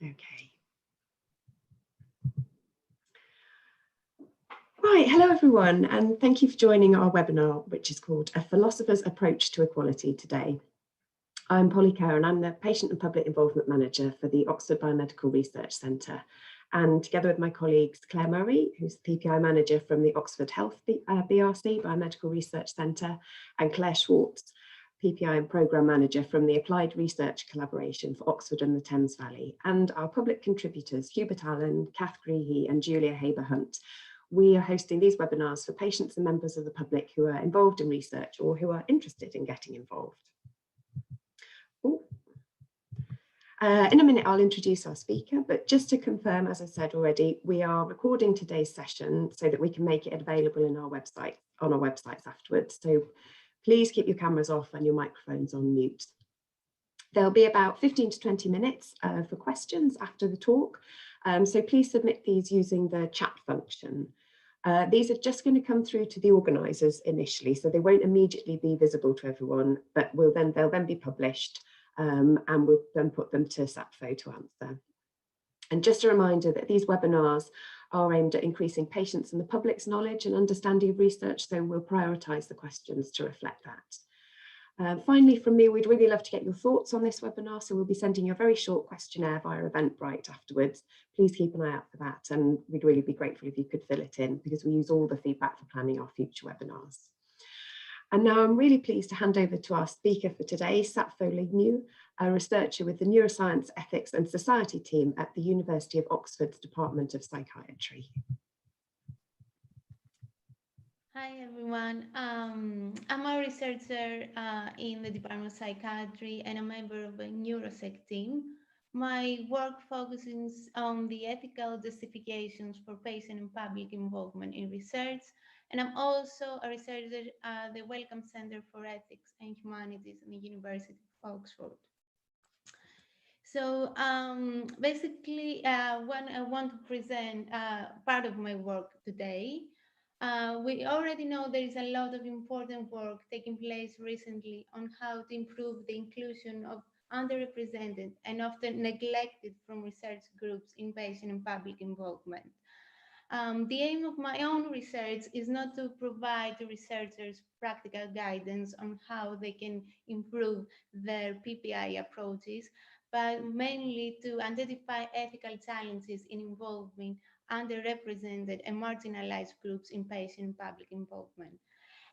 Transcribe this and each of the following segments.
Okay. Right, hello everyone, and thank you for joining our webinar, which is called A Philosopher's Approach to Equality today. I'm Polly Kerr, and I'm the Patient and Public Involvement Manager for the Oxford Biomedical Research Centre. And together with my colleagues Claire Murray, who's the PPI Manager from the Oxford Health BRC, Biomedical Research Centre, and Claire Schwartz, PPI and Programme Manager from the Applied Research Collaboration for Oxford and the Thames Valley, and our public contributors, Hubert Allen, Kath Greehey and Julia Haber-Hunt. We are hosting these webinars for patients and members of the public who are involved in research or who are interested in getting involved. In a minute, I'll introduce our speaker, but just to confirm, as I said already, we are recording today's session so that we can make it available on our websites afterwards. So please keep your cameras off and your microphones on mute. There'll be about 15 to 20 minutes for questions after the talk. So please submit these using the chat function. These are just going to come through to the organisers initially, so they won't immediately be visible to everyone, but they'll then be published. And we'll then put them to Sapfo to answer. And just a reminder that these webinars are aimed at increasing patients and the public's knowledge and understanding of research, so we'll prioritise the questions to reflect that. Finally, from me, we'd really love to get your thoughts on this webinar, so we'll be sending you a very short questionnaire via Eventbrite afterwards. Please keep an eye out for that, and we'd really be grateful if you could fill it in, because we use all the feedback for planning our future webinars. And now I'm really pleased to hand over to our speaker for today, Sapfo Lignou, a researcher with the Neuroscience, Ethics and Society team at the University of Oxford's Department of Psychiatry. Hi everyone, I'm a researcher in the Department of Psychiatry and a member of the Neurosec team. My work focuses on the ethical justifications for patient and public involvement in research, and I'm also a researcher at the Wellcome Center for Ethics and Humanities in the University of Oxford. So basically, when I want to present part of my work today, we already know there is a lot of important work taking place recently on how to improve the inclusion of underrepresented and often neglected from research groups in patient and public involvement. The aim of my own research is not to provide to researchers practical guidance on how they can improve their PPI approaches, but mainly to identify ethical challenges in involving underrepresented and marginalized groups in patient and public involvement.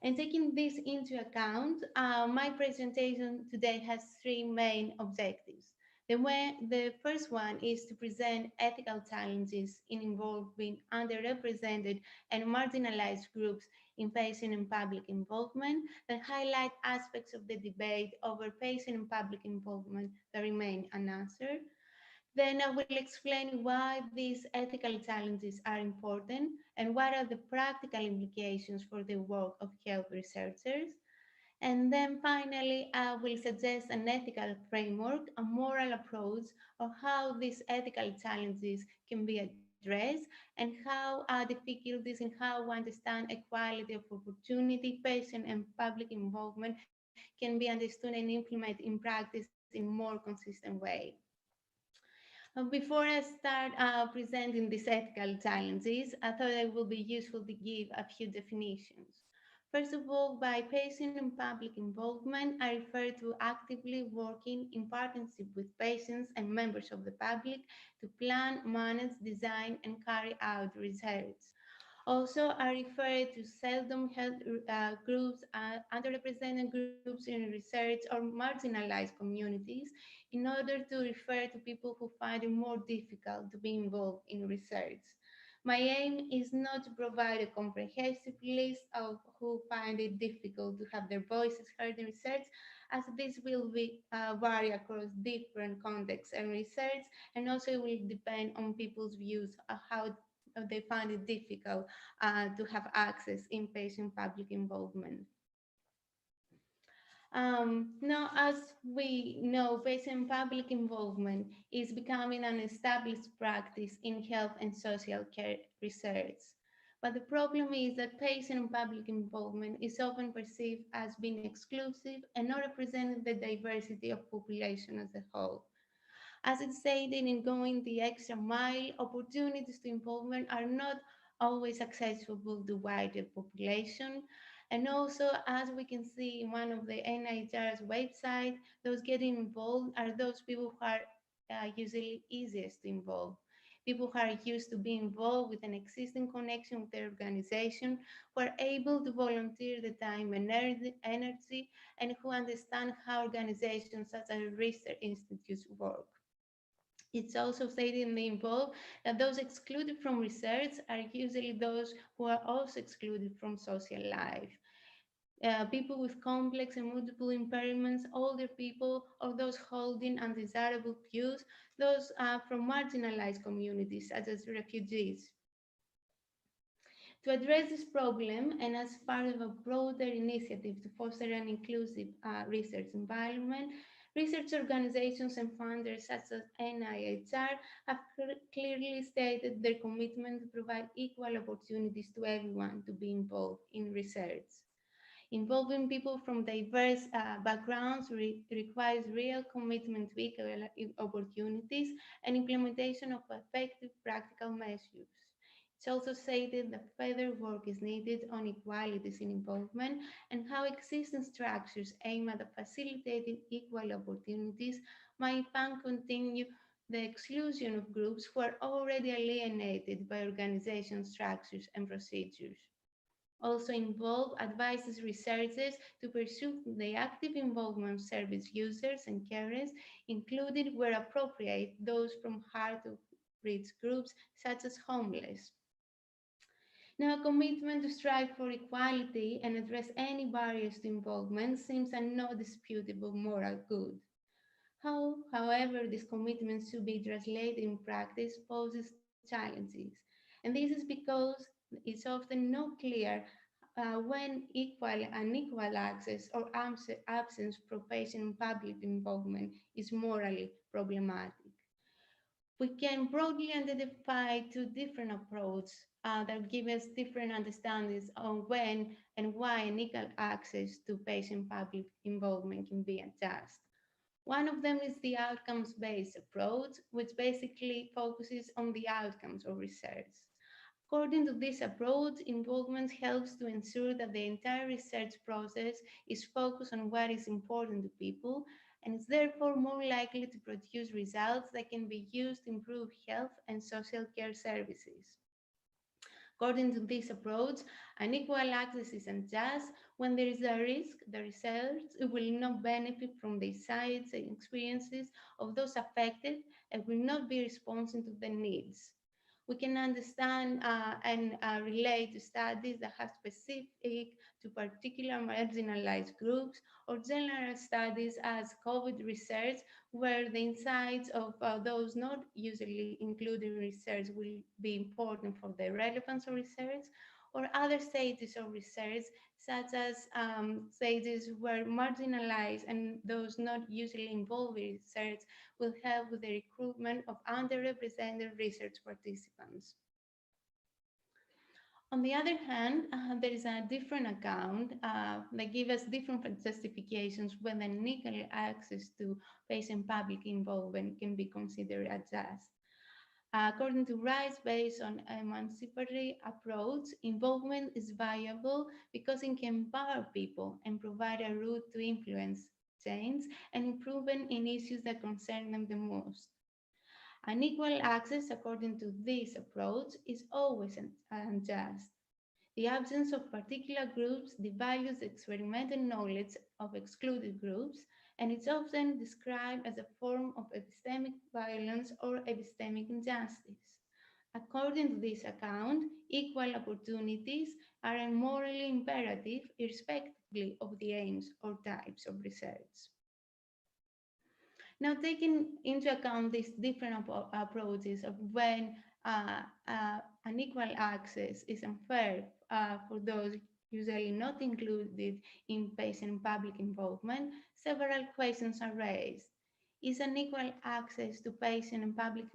And taking this into account, my presentation today has three main objectives. The first one is to present ethical challenges in involving underrepresented and marginalized groups in patient and public involvement that highlight aspects of the debate over patient and public involvement that remain unanswered. Then I will explain why these ethical challenges are important and what are the practical implications for the work of health researchers. And then finally, I will suggest an ethical framework, a moral approach of how these ethical challenges can be addressed and how difficulties in how we understand equality of opportunity, patient and public involvement can be understood and implemented in practice in more consistent way. Before I start presenting these ethical challenges, I thought it would be useful to give a few definitions. First of all, by patient and public involvement, I refer to actively working in partnership with patients and members of the public to plan, manage, design, and carry out research. Also, I refer to seldom health groups, underrepresented groups in research, or marginalized communities, in order to refer to people who find it more difficult to be involved in research. My aim is not to provide a comprehensive list of who find it difficult to have their voices heard in research, as this will vary across different contexts and research, and also it will depend on people's views of how they find it difficult to have access in patient public involvement. Now, as we know, patient public involvement is becoming an established practice in health and social care research. But the problem is that patient and public involvement is often perceived as being exclusive and not representing the diversity of population as a whole. As it's stated, in going the extra mile, opportunities to involvement are not always accessible to wider population. And also, as we can see in one of the NIHR's website, those getting involved are those people who are usually easiest to involve. People who are used to being involved with an existing connection with their organization, who are able to volunteer the time and energy, and who understand how organizations such as research institutes work. It's also stated in the involved that those excluded from research are usually those who are also excluded from social life. People with complex and multiple impairments, older people, or those holding undesirable views, those from marginalized communities such as refugees. To address this problem, and as part of a broader initiative to foster an inclusive research environment, research organizations and funders such as NIHR have clearly stated their commitment to provide equal opportunities to everyone to be involved in research. Involving people from diverse backgrounds requires real commitment to equal opportunities and implementation of effective practical measures. It's also stated that further work is needed on equalities in involvement and how existing structures aim at facilitating equal opportunities might continue the exclusion of groups who are already alienated by organization structures and procedures. Also involve advises researchers to pursue the active involvement of service users and carers, including where appropriate those from hard to reach groups such as homeless. Now, a commitment to strive for equality and address any barriers to involvement seems a non-disputable moral good. However, this commitment to be translated in practice poses challenges. And this is because it's often not clear when equal and equal access or absence of patient and public involvement is morally problematic. We can broadly identify two different approaches that give us different understandings on when and why unequal access to patient public involvement can be addressed. One of them is the outcomes-based approach, which basically focuses on the outcomes of research. According to this approach, involvement helps to ensure that the entire research process is focused on what is important to people and is therefore more likely to produce results that can be used to improve health and social care services. According to this approach, unequal access is unjust when there is a risk the research will not benefit from the insights and experiences of those affected and will not be responsive to their needs. We can understand and relate to studies that have specific to particular marginalized groups or general studies as COVID research where the insights of those not usually included in research will be important for the relevance of research, or other stages of research, such as stages where marginalized and those not usually involved in research will help with the recruitment of underrepresented research participants. On the other hand, there is a different account that gives us different justifications when unequal access to patient public involvement can be considered unjust. According to rights based on emancipatory approach, involvement is valuable because it can empower people and provide a route to influence change and improvement in issues that concern them the most. Unequal access, according to this approach, is always unjust. The absence of particular groups devalues the experimental knowledge of excluded groups, and it's often described as a form of epistemic violence or epistemic injustice. According to this account, equal opportunities are a morally imperative irrespectively of the aims or types of research. Now, taking into account these different approaches of when unequal access is unfair for those usually not included in patient public involvement, several questions are raised. Is unequal access to patient and public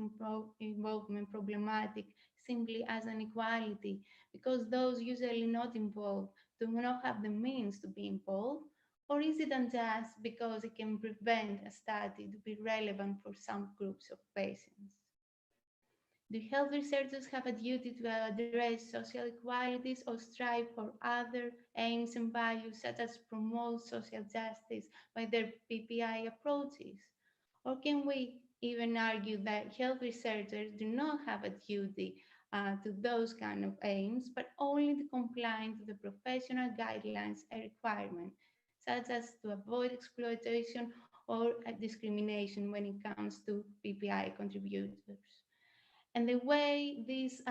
involvement problematic simply as an equality because those usually not involved do not have the means to be involved? Or is it unjust because it can prevent a study to be relevant for some groups of patients? Do health researchers have a duty to address social equalities or strive for other aims and values, such as promote social justice by their PPI approaches? Or can we even argue that health researchers do not have a duty to those kind of aims, but only to comply to the professional guidelines and requirements, such as to avoid exploitation or discrimination when it comes to PPI contributors? And the way these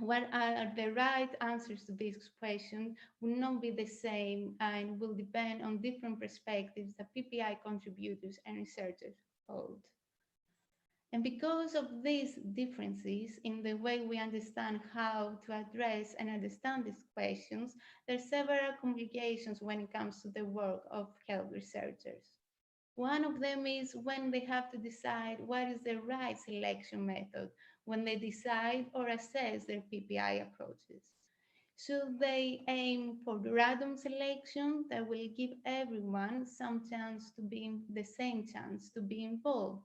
what are the right answers to this question will not be the same and will depend on different perspectives that PPI contributors and researchers hold. And because of these differences in the way we understand how to address and understand these questions, there are several complications when it comes to the work of health researchers. One of them is when they have to decide what is the right selection method when they decide or assess their PPI approaches. Should they aim for random selection that will give everyone some chance to be the same chance to be involved?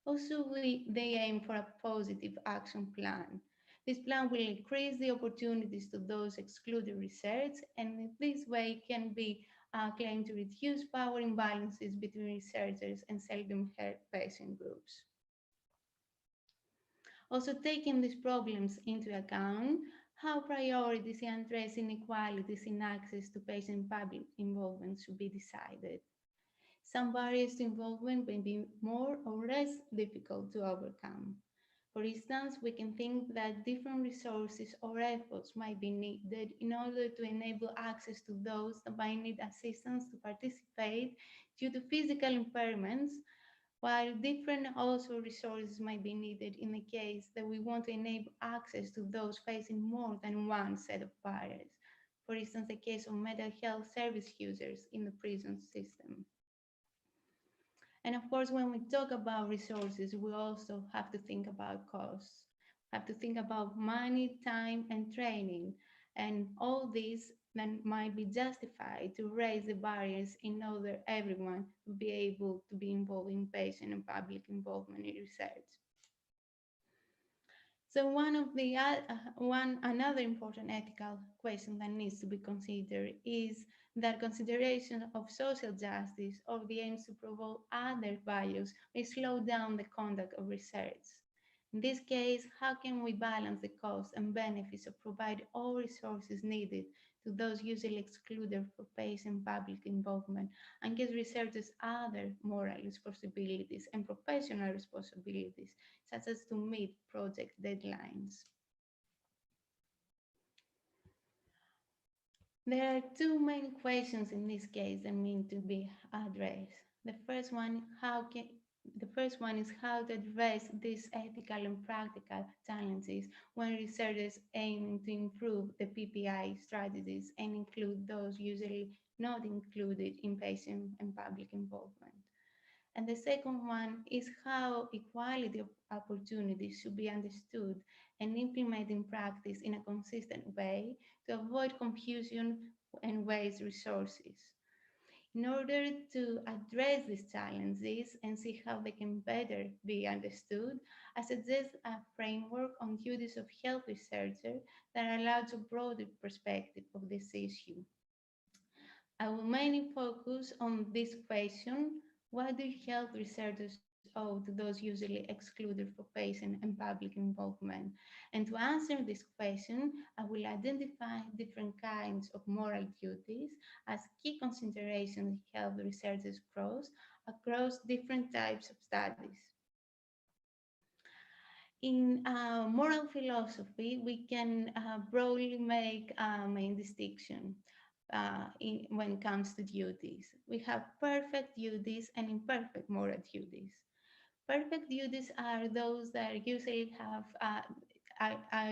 Or should they aim for a positive action plan? This plan will increase the opportunities to those excluded research, and in this way can be claimed to reduce power imbalances between researchers and seldom heard patient groups. Also, taking these problems into account, how priorities in addressing inequalities in access to patient public involvement should be decided. Some barriers to involvement may be more or less difficult to overcome. For instance, we can think that different resources or efforts might be needed in order to enable access to those that might need assistance to participate due to physical impairments, while different also resources might be needed in the case that we want to enable access to those facing more than one set of barriers. For instance, the case of mental health service users in the prison system. And of course, when we talk about resources, we also have to think about costs. We have to think about money, time, and training. And all these then might be justified to raise the barriers in order everyone to be able to be involved in patient and public involvement in research. So another important ethical question that needs to be considered is that consideration of social justice or the aims to promote other values may slow down the conduct of research. In this case, how can we balance the costs and benefits of providing all resources needed to those usually excluded for patient public involvement and give researchers other moral responsibilities and professional responsibilities, such as to meet project deadlines? There are two main questions in this case that need to be addressed. The first one is how to address these ethical and practical challenges when researchers aim to improve the PPI strategies and include those usually not included in patient and public involvement. And the second one is how equality of opportunities should be understood and implemented in practice in a consistent way to avoid confusion and waste resources. In order to address these challenges and see how they can better be understood, I suggest a framework on duties of health researchers that allows a broader perspective of this issue. I will mainly focus on this question: what do health researchers owe to those usually excluded for patient and public involvement? And to answer this question, I will identify different kinds of moral duties as key considerations health researchers across different types of studies. In moral philosophy, we can broadly make a main distinction when it comes to duties. We have perfect duties and imperfect moral duties. Perfect duties are those that usually have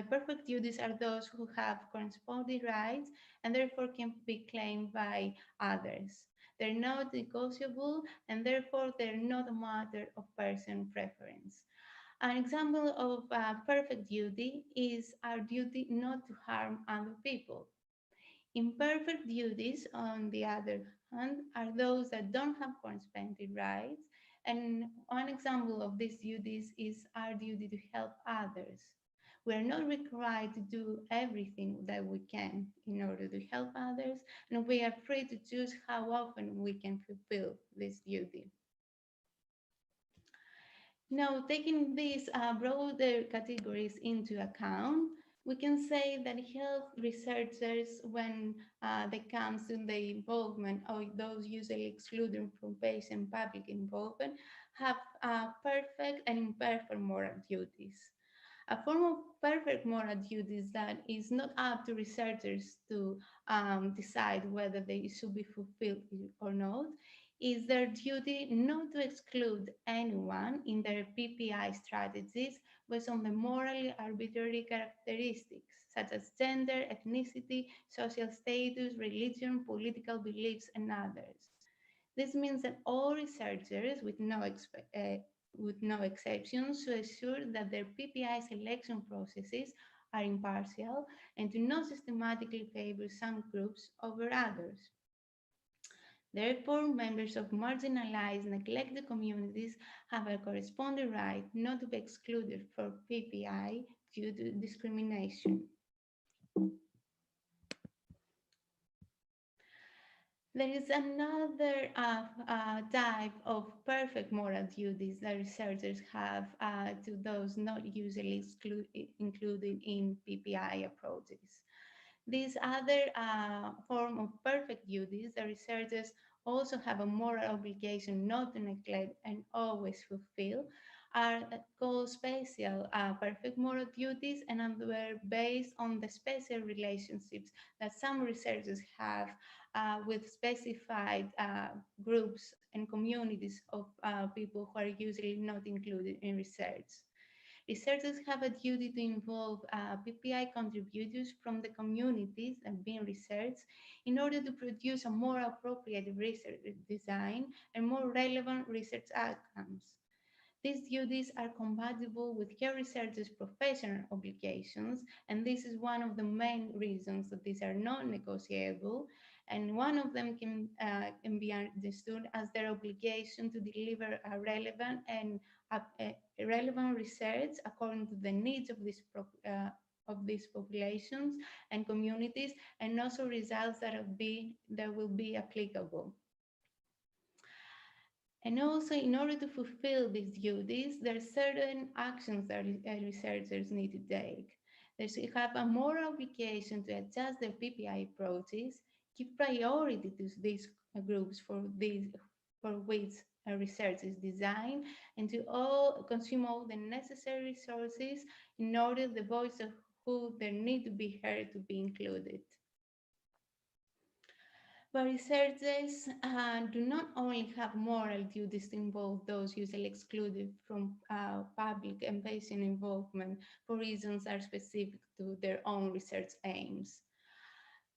perfect duties are those who have corresponding rights and therefore can be claimed by others. They're not negotiable and therefore they're not a matter of personal preference. An example of perfect duty is our duty not to harm other people. Imperfect duties, on the other hand, are those that don't have corresponding rights. And one example of these duties is our duty to help others. We are not required to do everything that we can in order to help others, and we are free to choose how often we can fulfill this duty. Now, taking these broader categories into account, we can say that health researchers, when they comes to the involvement of those usually excluded from patient public involvement, have perfect and imperfect moral duties. A form of perfect moral duties that is not up to researchers to decide whether they should be fulfilled or not is their duty not to exclude anyone in their PPI strategies based on the morally arbitrary characteristics such as gender, ethnicity, social status, religion, political beliefs, and others. This means that all researchers, with no exceptions, should ensure that their PPI selection processes are impartial and do not systematically favor some groups over others. Therefore, members of marginalized, neglected communities have a corresponding right not to be excluded from PPI due to discrimination. There is another type of perfect moral duties that researchers have to those not usually included in PPI approaches. This other form of perfect duties, the researchers also have a moral obligation not to neglect and always fulfill, are called special perfect moral duties, and were based on the special relationships that some researchers have with specified groups and communities of people who are usually not included in research. Researchers have a duty to involve PPI contributors from the communities that have been researched in order to produce a more appropriate research design and more relevant research outcomes. These duties are compatible with care researchers' professional obligations, and this is one of the main reasons that these are non-negotiable, and one of them can be understood as their obligation to deliver a relevant and relevant research according to the needs of these populations and communities, and also results that will be applicable. And also, in order to fulfill these duties, there are certain actions that researchers need to take. They should have a moral obligation to adjust their PPI approaches, give priority to these groups for which research is designed, and to consume all the necessary resources in order the voice of who there need to be heard to be included. But researchers do not only have moral duties to involve those usually excluded from public and patient involvement for reasons that are specific to their own research aims.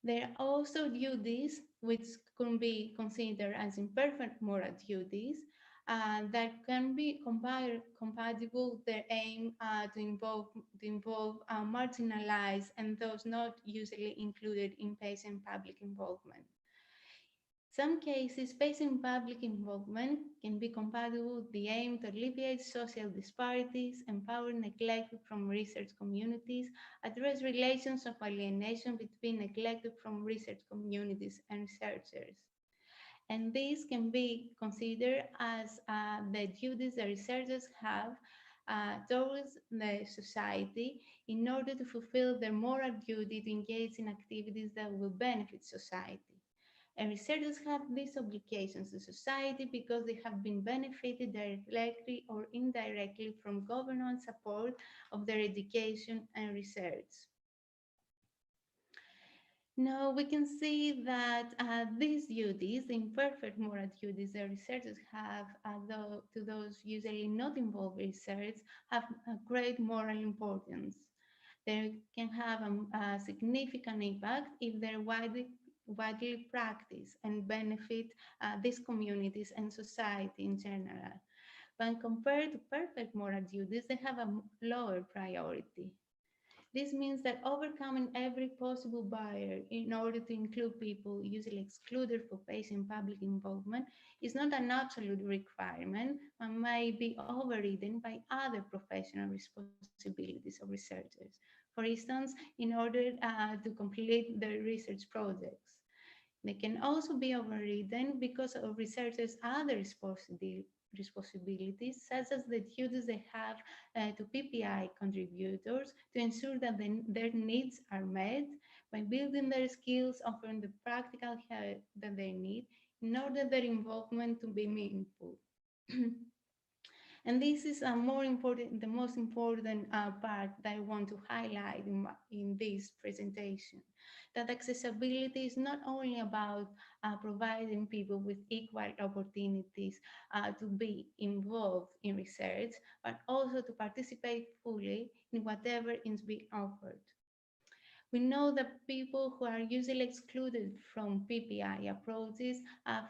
There are also duties which can be considered as imperfect moral duties that can be compatible with their aim to involve marginalized and those not usually included in patient public involvement. Some cases, patient public involvement can be compatible with the aim to alleviate social disparities, empower neglected from research communities, address relations of alienation between neglected from research communities and researchers. And these can be considered as the duties that researchers have towards the society in order to fulfill their moral duty to engage in activities that will benefit society. And researchers have these obligations to society because they have been benefited directly or indirectly from government support of their education and research. Now we can see that these duties, the imperfect moral duties that researchers have to those usually not involved in research, have a great moral importance. They can have a significant impact if they're widely practiced and benefit these communities and society in general. When compared to perfect moral duties, they have a lower priority. This means that overcoming every possible barrier in order to include people usually excluded for patient public involvement is not an absolute requirement, but may be overridden by other professional responsibilities of researchers. For instance, in order to complete their research projects. They can also be overridden because of researchers' other responsibilities, such as the duties they have to PPI contributors to ensure that their needs are met by building their skills, offering the practical help that they need in order their involvement to be meaningful. And this is the most important part that I want to highlight in this presentation, that accessibility is not only about providing people with equal opportunities to be involved in research, but also to participate fully in whatever is being offered. We know that people who are usually excluded from PPI approaches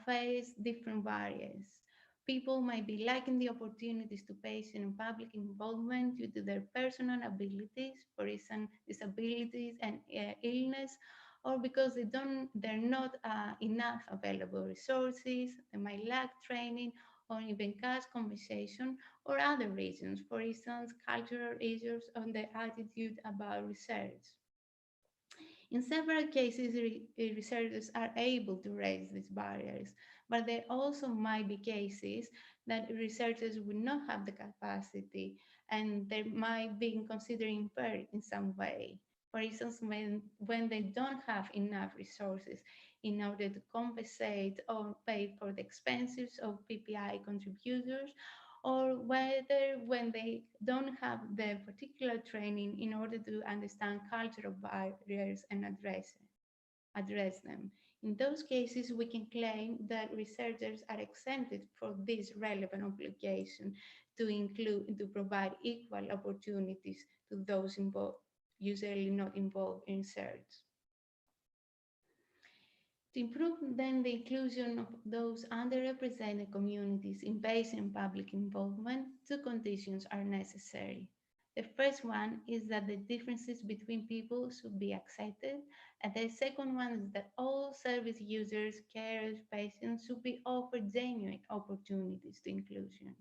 face different barriers. People might be lacking the opportunities to patient and public involvement due to their personal abilities, for instance, disabilities and illness, or because there are not enough available resources, they might lack training or even cast conversation or other reasons, for instance, cultural issues on the attitude about research. In several cases, researchers are able to raise these barriers, but there also might be cases that researchers will not have the capacity and they might be considered impaired in some way. For instance, when they don't have enough resources in order to compensate or pay for the expenses of PPI contributors, or whether when they don't have the particular training in order to understand cultural barriers and address them. In those cases, we can claim that researchers are exempted from this relevant obligation to provide equal opportunities to those usually not involved in research. To improve then the inclusion of those underrepresented communities in patient public involvement, two conditions are necessary. The first one is that the differences between people should be accepted, and the second one is that all service users, carers, patients should be offered genuine opportunities to inclusion.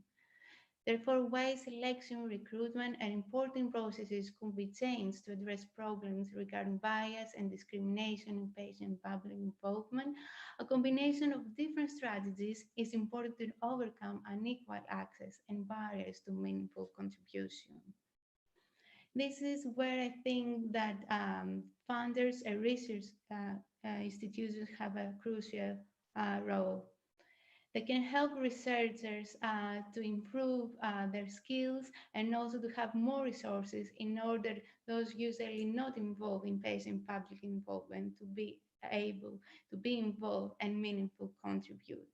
Therefore, while selection, recruitment, and importing processes could be changed to address problems regarding bias and discrimination in patient public involvement, a combination of different strategies is important to overcome unequal access and barriers to meaningful contribution. This is where I think that funders and research institutions have a crucial role. They can help researchers to improve their skills and also to have more resources in order those usually not involved in patient public involvement to be able to be involved and meaningful contribute.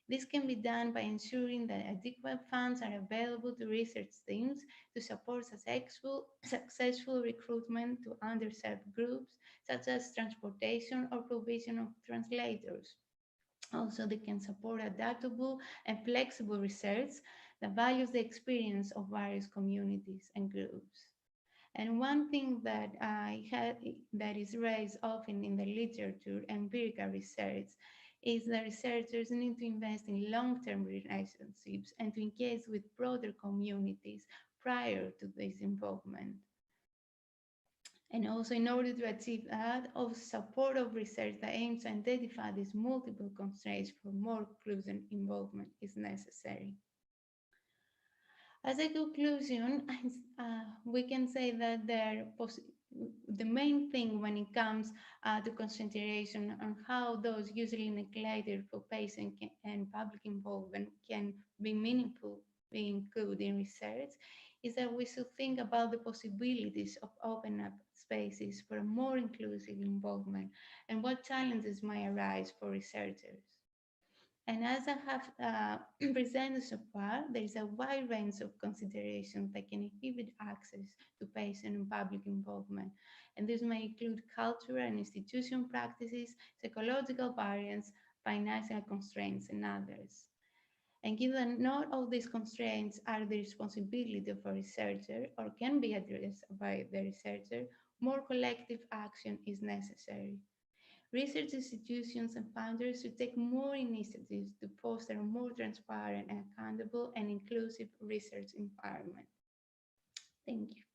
This can be done by ensuring that adequate funds are available to research teams to support successful recruitment to underserved groups, such as transportation or provision of translators. Also, they can support adaptable and flexible research that values the experience of various communities and groups. And one thing that that is raised often in the literature and empirical research is that researchers need to invest in long-term relationships and to engage with broader communities prior to this involvement. And also, in order to achieve that, also support of research that aims to identify these multiple constraints for more inclusive involvement is necessary. As a conclusion, we can say that the main thing when it comes to consideration on how those usually neglected for patient and public involvement can be meaningful, be included in research, is that we should think about the possibilities of opening up spaces for a more inclusive involvement and what challenges might arise for researchers. And as I have presented so far, there is a wide range of considerations that can inhibit access to patient and public involvement. And this may include cultural and institutional practices, psychological barriers, financial constraints, and others. And given not all these constraints are the responsibility of a researcher or can be addressed by the researcher, more collective action is necessary. Research institutions and founders should take more initiatives to foster a more transparent and accountable and inclusive research environment. Thank you.